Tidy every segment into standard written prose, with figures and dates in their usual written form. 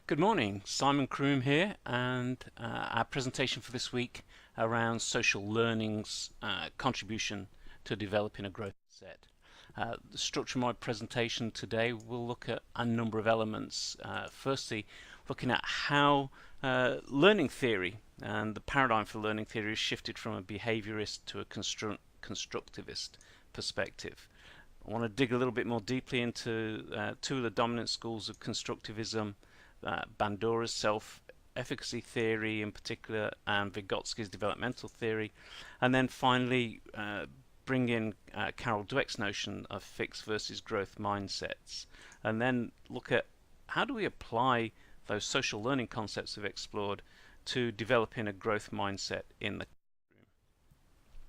Good morning, Simon Croom here, and our presentation for this week around social learning's contribution to developing a growth set. The structure of my presentation today will look at a number of elements. Firstly, looking at how learning theory and the paradigm for learning theory has shifted from a behaviorist to a constructivist perspective. I want to dig a little bit more deeply into two of the dominant schools of constructivism, Bandura's self-efficacy theory in particular, and Vygotsky's developmental theory, and then finally bring in Carol Dweck's notion of fixed versus growth mindsets, and then look at how do we apply those social learning concepts we've explored to developing a growth mindset in the classroom.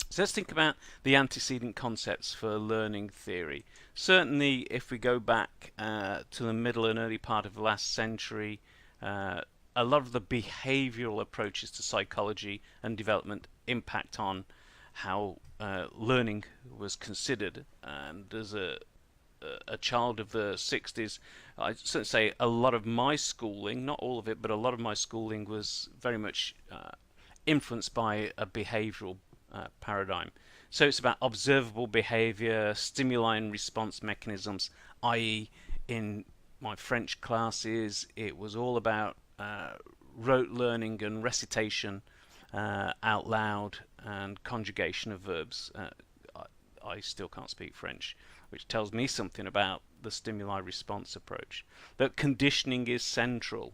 So let's think about the antecedent concepts for learning theory. Certainly, if we go back to the middle and early part of the last century, a lot of the behavioral approaches to psychology and development impact on how learning was considered. And as a child of the 60s, I certainly say a lot of my schooling, not all of it, but a lot of my schooling was very much influenced by a behavioral paradigm. So it's about observable behavior, stimuli and response mechanisms, i.e. in my French classes it was all about rote learning and recitation out loud and conjugation of verbs. I still can't speak French, which tells me something about the stimuli response approach. That conditioning is central,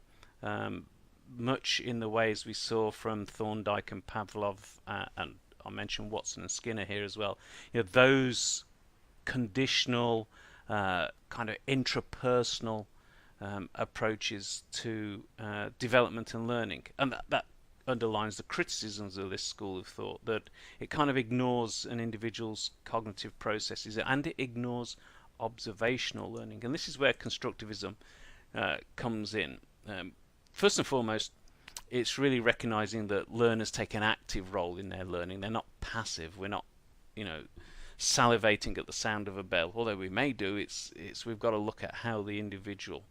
much in the ways we saw from Thorndike and Pavlov, and I'll mention Watson and Skinner here as well. Those conditional, kind of intrapersonal approaches to development and learning, and that underlines the criticisms of this school of thought, that it kind of ignores an individual's cognitive processes and it ignores observational learning. And this is where constructivism comes in. First and foremost, it's really recognizing that learners take an active role in their learning. They're not passive. We're not, salivating at the sound of a bell. Although we may do, it's we've got to look at how the individual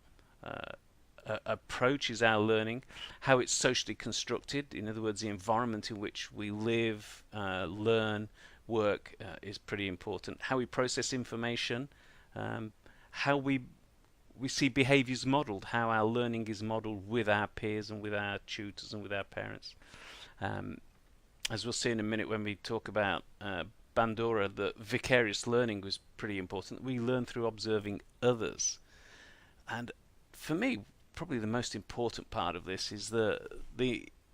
approaches our learning, how it's socially constructed. In other words, the environment in which we live, learn, work is pretty important. How we process information, how we see behaviours modelled, how our learning is modelled with our peers and with our tutors and with our parents. As we'll see in a minute when we talk about Bandura, that vicarious learning was pretty important. We learn through observing others. And for me, probably the most important part of this is the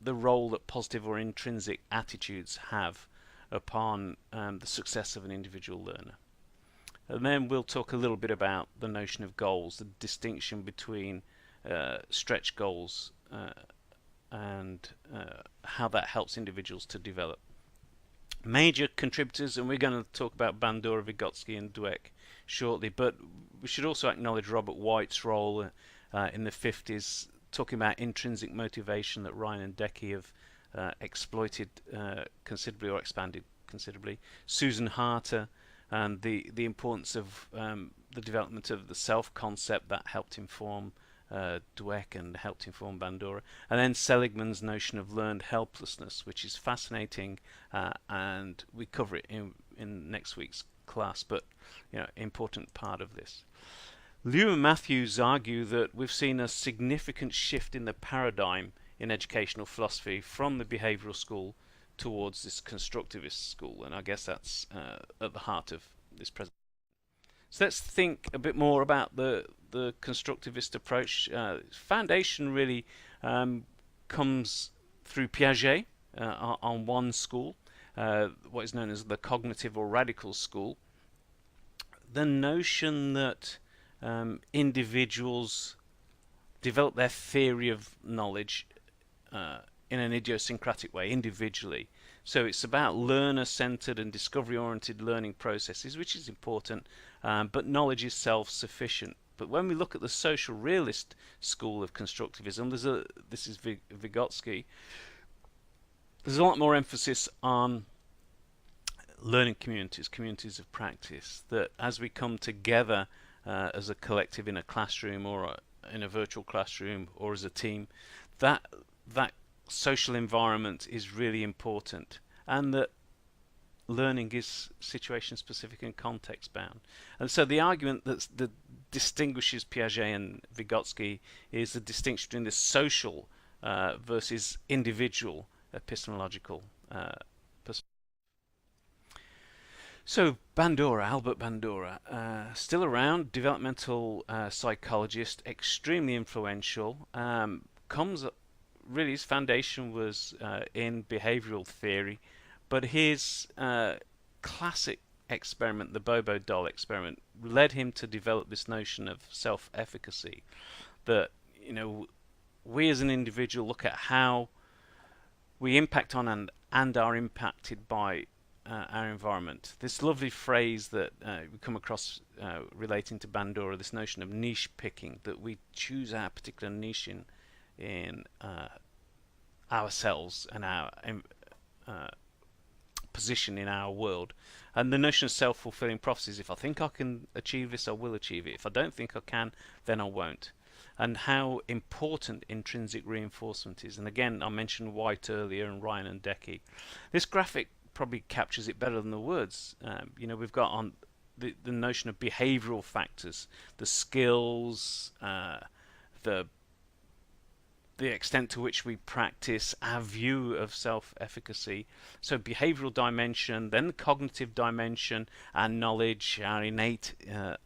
role that positive or intrinsic attitudes have upon the success of an individual learner. And then we'll talk a little bit about the notion of goals, the distinction between stretch goals and how that helps individuals to develop. Major contributors, and we're going to talk about Bandura, Vygotsky and Dweck shortly, but we should also acknowledge Robert White's role in the 50s, talking about intrinsic motivation that Ryan and Decky have exploited considerably or expanded considerably. Susan Harter, and the importance of the development of the self-concept that helped inform Dweck and helped inform Bandura, and then Seligman's notion of learned helplessness, which is fascinating, and we cover it in next week's class, but important part of this. Liu and Matthews argue that we've seen a significant shift in the paradigm in educational philosophy from the behavioral school towards this constructivist school, and I guess that's at the heart of this presentation. So let's think a bit more about the constructivist approach. Foundation really comes through Piaget on one school, what is known as the cognitive or radical school. The notion that individuals develop their theory of knowledge in an idiosyncratic way, individually. So it's about learner-centered and discovery-oriented learning processes, which is important, but knowledge is self-sufficient. But when we look at the social realist school of constructivism, this is Vygotsky, there's a lot more emphasis on learning communities, communities of practice, that as we come together as a collective in a classroom or in a virtual classroom or as a team, that that social environment is really important, and that learning is situation specific and context bound. And so the argument that distinguishes Piaget and Vygotsky is the distinction between the social versus individual epistemological perspective. So Bandura, Albert Bandura, still around, developmental psychologist, extremely influential. Comes really his foundation was in behavioral theory, but his classic experiment, the Bobo doll experiment, led him to develop this notion of self-efficacy. That we as an individual look at how we impact on and are impacted by our environment. This lovely phrase that we come across relating to Bandura, this notion of niche picking, that we choose our particular niche in ourselves and our position in our world. And the notion of self-fulfilling prophecies: if I think I can achieve this, I will achieve it. If I don't think I can, then I won't. And how important intrinsic reinforcement is. And again, I mentioned White earlier and Ryan and Dweck. This graphic probably captures it better than the words. We've got on the notion of behavioral factors, the skills, the extent to which we practice, our view of self-efficacy. So behavioral dimension, then the cognitive dimension, our knowledge, our innate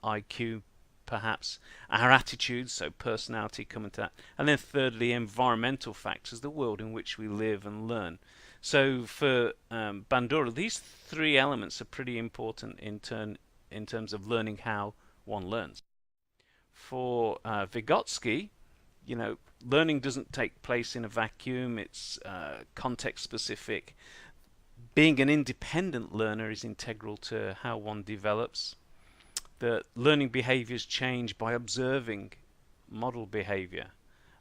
IQ, perhaps, our attitudes, so personality coming to that, and then thirdly, environmental factors, the world in which we live and learn. So for Bandura, these three elements are pretty important in terms of learning how one learns. For Vygotsky, learning doesn't take place in a vacuum. It's context specific. Being an independent learner is integral to how one develops. The learning behaviors change by observing model behavior,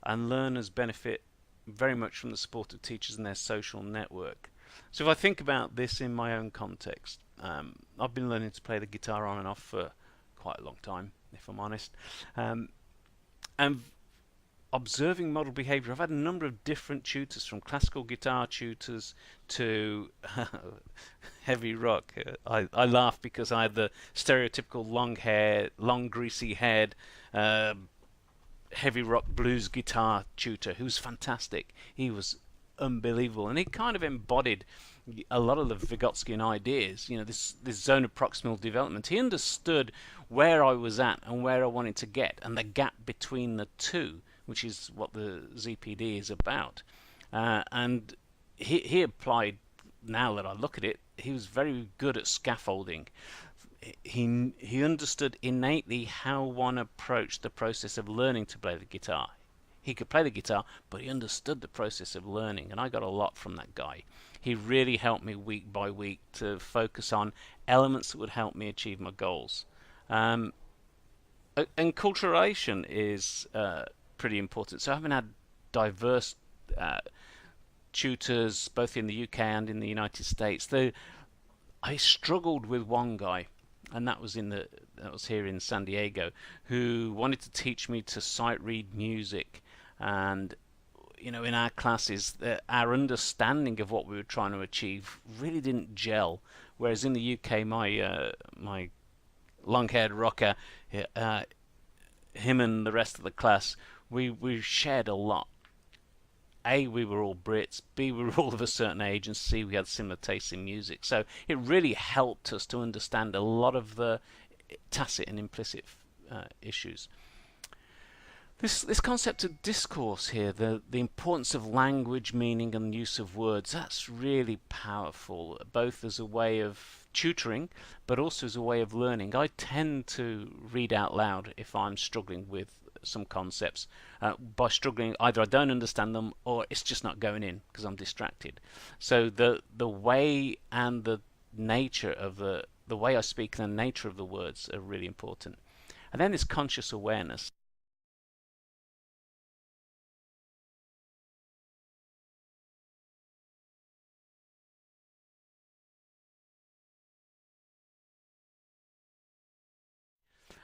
and learners benefit very much from the support of teachers and their social network. So if I think about this in my own context, I've been learning to play the guitar on and off for quite a long time, if I'm honest. And observing model behavior, I've had a number of different tutors, from classical guitar tutors to heavy rock. I laugh because I had the stereotypical long hair, long greasy head, heavy rock blues guitar tutor who was fantastic. He was unbelievable, and he kind of embodied a lot of the Vygotskyan ideas. This zone of proximal development. He understood where I was at and where I wanted to get, and the gap between the two, which is what the ZPD is about. And he applied, now that I look at it, he was very good at scaffolding. He understood innately how one approached the process of learning to play the guitar. He could play the guitar, but he understood the process of learning, and I got a lot from that guy. He really helped me week by week to focus on elements that would help me achieve my goals. Enculturation is pretty important. So having had diverse tutors both in the UK and in the United States, I struggled with one guy, and that was here in San Diego, who wanted to teach me to sight read music. And in our classes, our understanding of what we were trying to achieve really didn't gel. Whereas in the UK, my long-haired rocker, him and the rest of the class, we shared a lot. A, we were all Brits. B, we were all of a certain age, and C, we had similar tastes in music. So it really helped us to understand a lot of the tacit and implicit issues. This concept of discourse here, the importance of language, meaning, and use of words, that's really powerful, both as a way of tutoring, but also as a way of learning. I tend to read out loud if I'm struggling with some concepts. By struggling, either I don't understand them or it's just not going in because I'm distracted. So the way and the nature of the way I speak and the nature of the words are really important. And then this conscious awareness.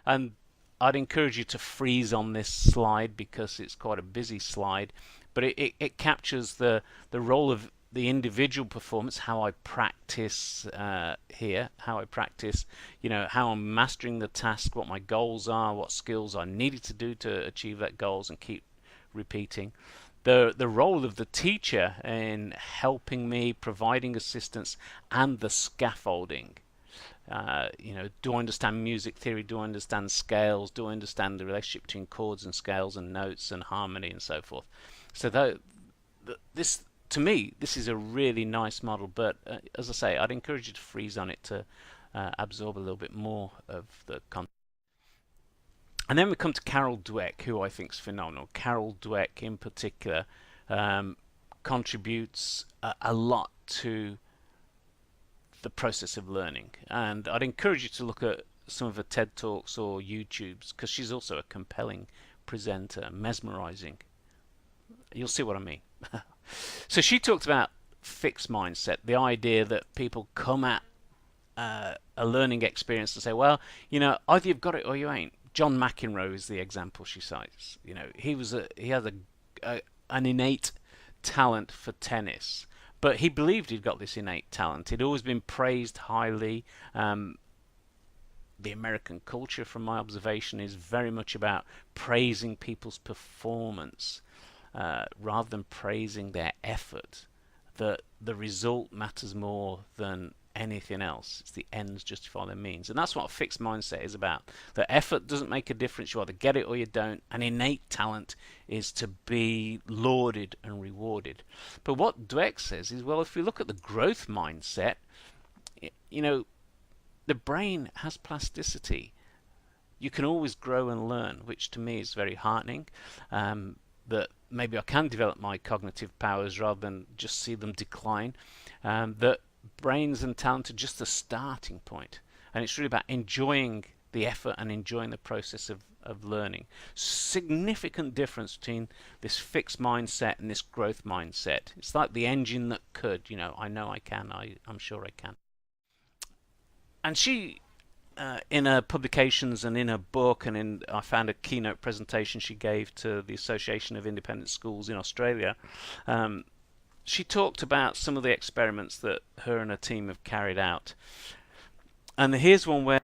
And I'd encourage you to freeze on this slide because it's quite a busy slide, but it captures the role of the individual performance, how I practice here, how I practice, how I'm mastering the task, what my goals are, what skills I needed to do to achieve that goals and keep repeating. The role of the teacher in helping me, providing assistance, and the scaffolding. Do I understand music theory? Do I understand scales? Do I understand the relationship between chords and scales and notes and harmony and so forth? So this, to me, this is a really nice model. But as I say, I'd encourage you to freeze on it to absorb a little bit more of the content. And then we come to Carol Dweck, who I think is phenomenal. Carol Dweck, in particular, contributes a lot to the process of learning, and I'd encourage you to look at some of her TED Talks or YouTubes, because she's also a compelling presenter, mesmerizing. You'll see what I mean. So she talked about fixed mindset, the idea that people come at a learning experience and say, well, either you've got it or you ain't. John McEnroe is the example she cites. He has an innate talent for tennis. But he believed he'd got this innate talent. He'd always been praised highly. The American culture, from my observation, is very much about praising people's performance rather than praising their effort. The result matters more than anything else. It's the ends justify their means. And that's what a fixed mindset is about. The effort doesn't make a difference. You either get it or you don't. An innate talent is to be lauded and rewarded. But what Dweck says is, well, if we look at the growth mindset, the brain has plasticity. You can always grow and learn, which to me is very heartening. That maybe I can develop my cognitive powers rather than just see them decline. That brains and talent are just the starting point, and it's really about enjoying the effort and enjoying the process of learning. Significant difference between this fixed mindset and this growth mindset. It's like the engine that could, I know I can, I'm sure I can. And she, in her publications and in her book, and I found a keynote presentation she gave to the Association of Independent Schools in Australia, she talked about some of the experiments that her and her team have carried out. And here's one where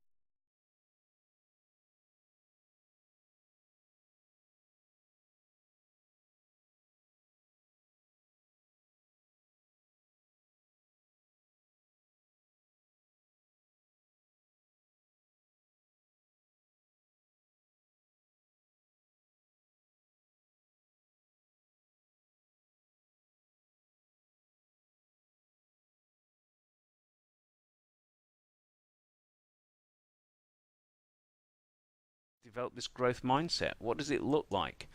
develop this growth mindset. What does it look like?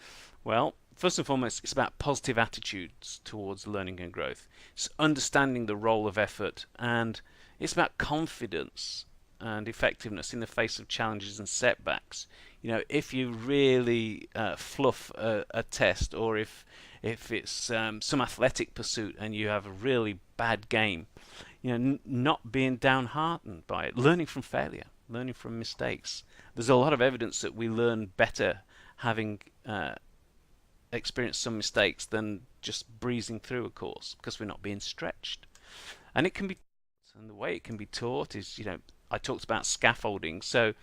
Well, first and foremost, it's about positive attitudes towards learning and growth. It's understanding the role of effort, and it's about confidence and effectiveness in the face of challenges and setbacks. If you really fluff a test, or if it's some athletic pursuit and you have a really bad game, not being downhearted by it, learning from failure, learning from mistakes. There's a lot of evidence that we learn better having experienced some mistakes than just breezing through a course, because we're not being stretched. And it can be, and the way it can be taught is, I talked about scaffolding. So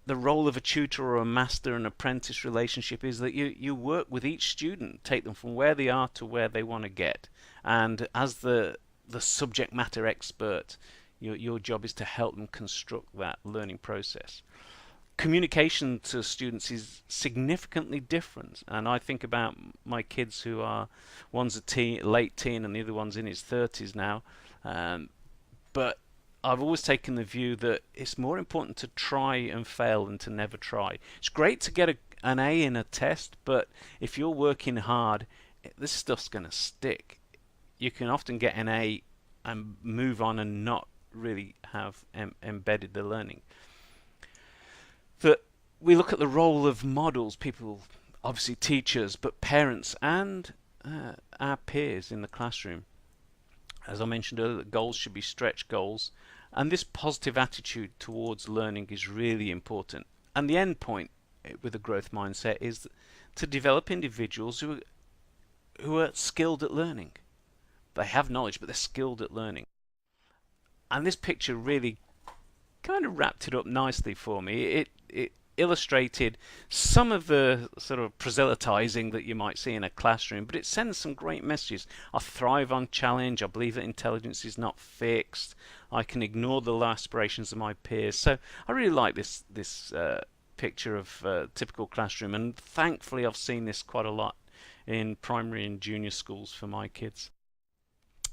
the role of a tutor or a master and apprentice relationship is that you work with each student, take them from where they are to where they want to get. And as the subject matter expert, your job is to help them construct that learning process. Communication to students is significantly different, and I think about my kids who are, one's a late teen and the other one's in his 30s now, but I've always taken the view that it's more important to try and fail than to never try. It's great to get an A in a test, but if you're working hard, this stuff's going to stick. You can often get an A and move on and not really have embedded the learning. That we look at the role of models, people, obviously teachers, but parents and our peers in the classroom. As I mentioned earlier, goals should be stretch goals, And this positive attitude towards learning is really important. And the end point with a growth mindset is to develop individuals who are skilled at learning. They have knowledge, but they're skilled at learning. And this picture really kind of wrapped it up nicely for me. It illustrated some of the sort of proselytizing that you might see in a classroom, but it sends some great messages. I thrive on challenge. I believe that intelligence is not fixed. I can ignore the low aspirations of my peers. So I really like this picture of a typical classroom, and thankfully I've seen this quite a lot in primary and junior schools for my kids.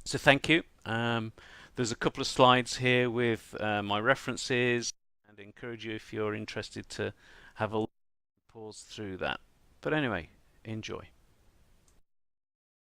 So thank you. There's a couple of slides here with my references, and I encourage you, if you're interested, to have a pause through that. But anyway, enjoy.